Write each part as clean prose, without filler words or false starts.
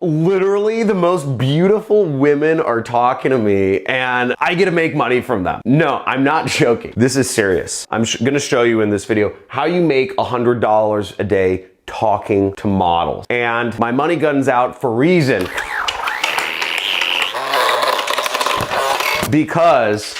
Literally the most beautiful women are talking to me and I get to make money from them. No, I'm not joking. This is serious. I'm gonna show you in this video how you make $100 a day talking to models. And my money gun's out for a reason. Because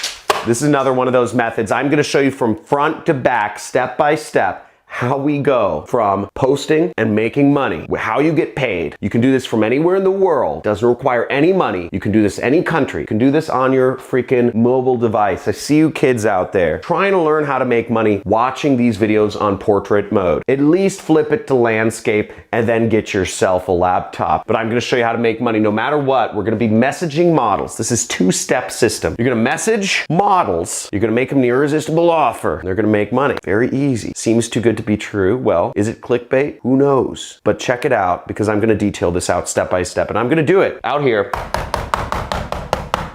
this is another one of those methods. I'm gonna show you from front to back, step by step, how we go from posting and making money, how you get paid. You can do this from anywhere in the world. Doesn't require any money. You can do this any country. You can do this on your freaking mobile device. I see you kids out there trying to learn how to make money watching these videos on portrait mode. At least flip it to landscape and then get yourself a laptop. But I'm gonna show you how to make money no matter what. We're gonna be messaging models. This is two-step system. You're gonna message models. You're gonna make them the irresistible offer. They're gonna make money. Very easy. Seems too good to be true. Well, is it clickbait? Who knows? But check it out because I'm gonna detail this out step by step and I'm gonna do it out here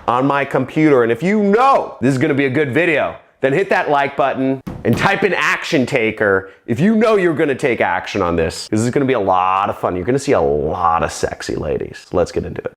on my computer. And if you know this is gonna be a good video, then hit that like button and type in action taker if you know you're gonna take action on this. This is gonna be a lot of fun. You're gonna see a lot of sexy ladies. Let's get into it.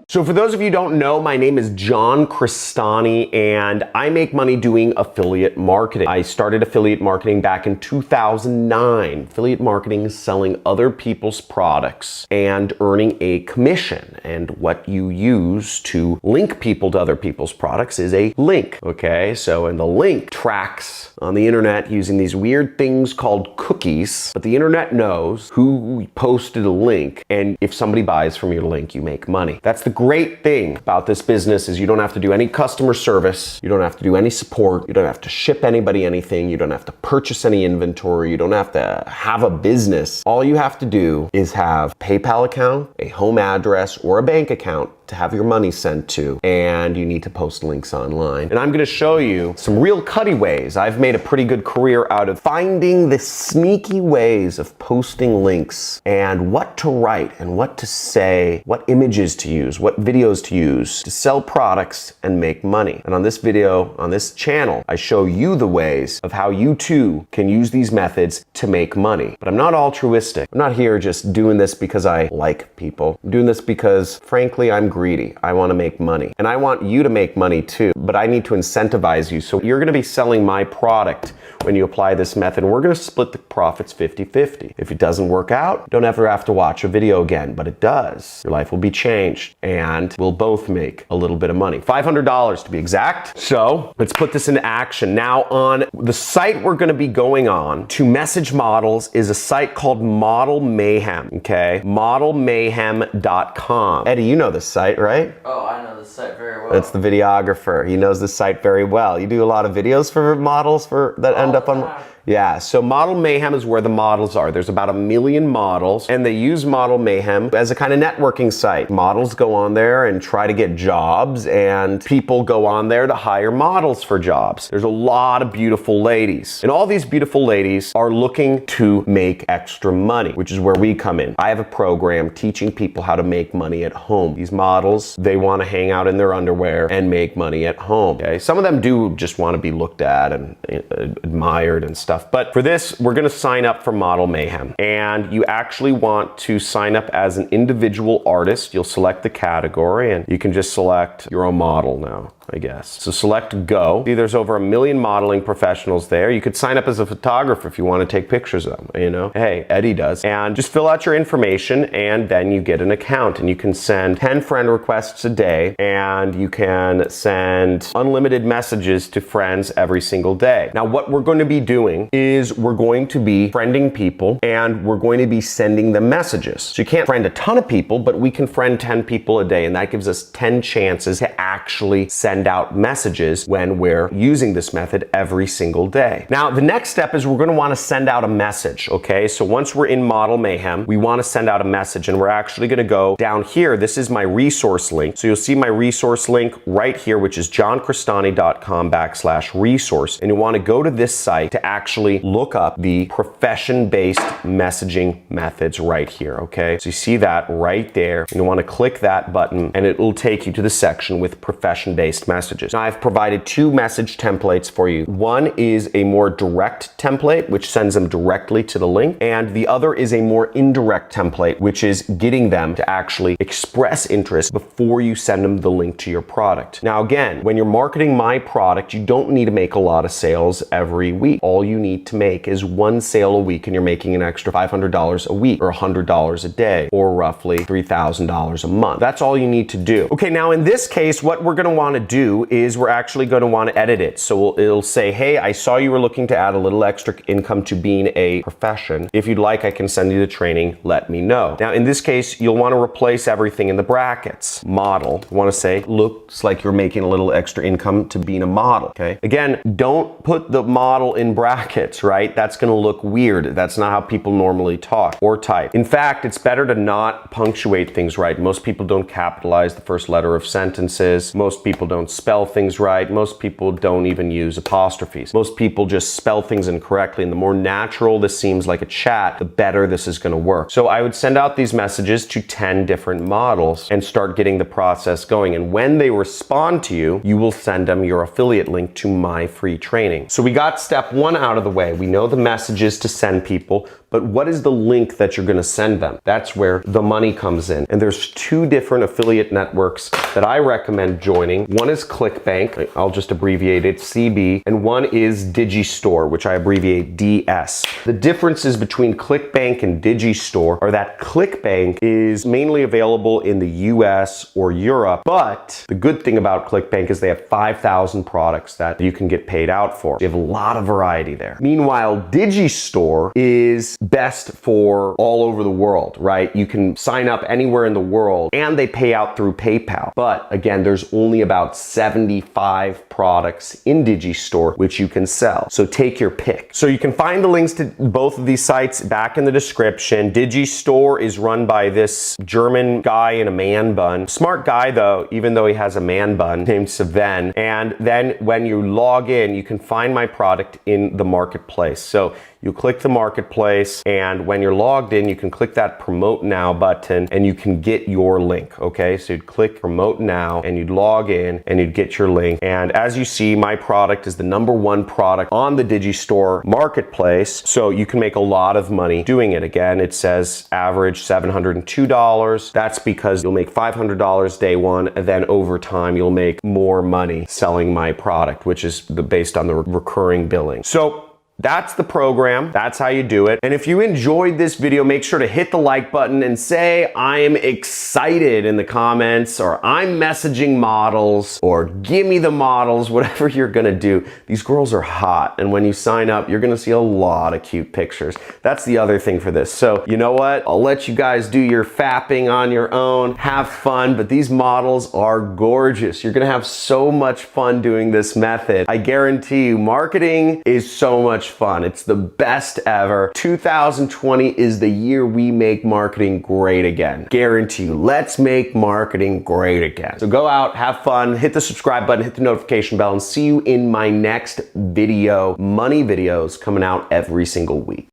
So for those of you who don't know, my name is Johncrestani and I make money doing affiliate marketing. I started affiliate marketing back in 2009. Affiliate marketing is selling other people's products and earning a commission. And what you use to link people to other people's products is a link, okay? So, and the link tracks on the internet using these weird things called cookies, but the internet knows who posted a link, and if somebody buys from your link, you make money. That's the great thing about this business is you don't have to do any customer service, you don't have to do any support, you don't have to ship anybody anything, you don't have to purchase any inventory, you don't have to have a business. All you have to do is have a PayPal account, a home address, or a bank account to have your money sent to, and you need to post links online. And I'm gonna show you some real cutty ways. I've made a pretty good career out of finding the sneaky ways of posting links and what to write and what to say, what images to use, what videos to use to sell products and make money. And on this video, on this channel, I show you the ways of how you too can use these methods to make money. But I'm not altruistic. I'm not here just doing this because I like people. I'm doing this because, frankly, I'm greedy. I want to make money. And I want you to make money too, but I need to incentivize you. So you're going to be selling my product when you apply this method. And we're going to split the profits 50-50. If it doesn't work out, don't ever have to watch a video again, but it does. Your life will be changed and we'll both make a little bit of money. $500 to be exact. So let's put this into action. Now on the site we're going to be going on to message models is a site called Model Mayhem, okay? Modelmayhem.com. Eddie, you know this site, right? Oh, I know this site very well. That's the videographer. He knows this site very well. You do a lot of videos for models that end up on... Yeah, so Model Mayhem is where the models are. There's about 1 million models, and they use Model Mayhem as a kind of networking site. Models go on there and try to get jobs, and people go on there to hire models for jobs. There's a lot of beautiful ladies, and all these beautiful ladies are looking to make extra money, which is where we come in. I have a program teaching people how to make money at home. These models, they want to hang out in their underwear and make money at home, okay? Some of them do just want to be looked at and admired and stuff. But for this, we're going to sign up for Model Mayhem. And you actually want to sign up as an individual artist. You'll select the category and you can just select your own model now, I guess. So select go. See, there's over 1 million modeling professionals there. You could sign up as a photographer if you want to take pictures of them, you know? Hey, Eddie does. And just fill out your information and then you get an account and you can send 10 friend requests a day and you can send unlimited messages to friends every single day. Now, what we're going to be doing is we're going to be friending people and we're going to be sending them messages. So you can't friend a ton of people, but we can friend 10 people a day and that gives us 10 chances to actually send out messages when we're using this method every single day. Now, the next step is we're going to want to send out a message, okay? So once we're in Model Mayhem, we want to send out a message and we're actually going to go down here. This is my resource link. So you'll see my resource link right here, which is johncrestani.com/resource. And you want to go to this site to actually look up the profession-based messaging methods right here, okay? So you see that right there, and you want to click that button, and it will take you to the section with profession-based based messages. Now, I've provided two message templates for you. One is a more direct template, which sends them directly to the link, and the other is a more indirect template, which is getting them to actually express interest before you send them the link to your product. Now, again, when you're marketing my product, you don't need to make a lot of sales every week. All you need to make is one sale a week, and you're making an extra $500 a week or $100 a day, or roughly $3,000 a month. That's all you need to do. Okay, now in this case, what we're gonna wanna do is we're actually gonna wanna edit it. So it'll say, hey, I saw you were looking to add a little extra income to being a profession. If you'd like, I can send you the training, let me know. Now, in this case, you'll wanna replace everything in the brackets. Model, you wanna say, looks like you're making a little extra income to being a model, okay? Again, don't put the model in brackets, right? That's gonna look weird. That's not how people normally talk or type. In fact, it's better to not punctuate things right. Most people don't capitalize the first letter of sentences. Most people don't spell things right. Most people don't even use apostrophes. Most people just spell things incorrectly, and the more natural this seems like a chat, the better this is gonna work. So I would send out these messages to 10 different models and start getting the process going. And when they respond to you, you will send them your affiliate link to my free training. So we got step one out of the way. We know the messages to send people, but what is the link that you're gonna send them? That's where the money comes in. And there's two different affiliate networks that I recommend joining. One is Clickbank, I'll just abbreviate it, CB, and one is Digistore, which I abbreviate DS. The differences between Clickbank and Digistore are that Clickbank is mainly available in the US or Europe, but the good thing about Clickbank is they have 5,000 products that you can get paid out for. You have a lot of variety there. Meanwhile, Digistore is best for all over the world, right? You can sign up anywhere in the world, and they pay out through PayPal. But again, there's only about 75 products in Digistore which you can sell. So take your pick. So you can find the links to both of these sites back in the description. Digistore is run by this German guy in a man bun. Smart guy though, even though he has a man bun, named Sven. And then when you log in, you can find my product in the marketplace. So you click the marketplace, and when you're logged in, you can click that promote now button and you can get your link, okay? So you'd click promote now and you'd log in and you'd get your link. And as you see, my product is the #1 product on the Digistore marketplace. So you can make a lot of money doing it. Again, it says average $702. That's because you'll make $500 day one, and then over time, you'll make more money selling my product, which is based on the recurring billing. So that's the program. That's how you do it. And if you enjoyed this video, make sure to hit the like button and say I'm excited in the comments, or I'm messaging models, or give me the models, whatever you're gonna do. These girls are hot, and when you sign up, you're gonna see a lot of cute pictures. That's the other thing for this. So you know what? I'll let you guys do your fapping on your own. Have fun, but these models are gorgeous. You're gonna have so much fun doing this method. I guarantee you, marketing is so much fun. It's the best ever. 2020 is the year we make marketing great again. Guarantee you. Let's make marketing great again. So go out, have fun, hit the subscribe button, hit the notification bell, and see you in my next video. Money videos coming out every single week.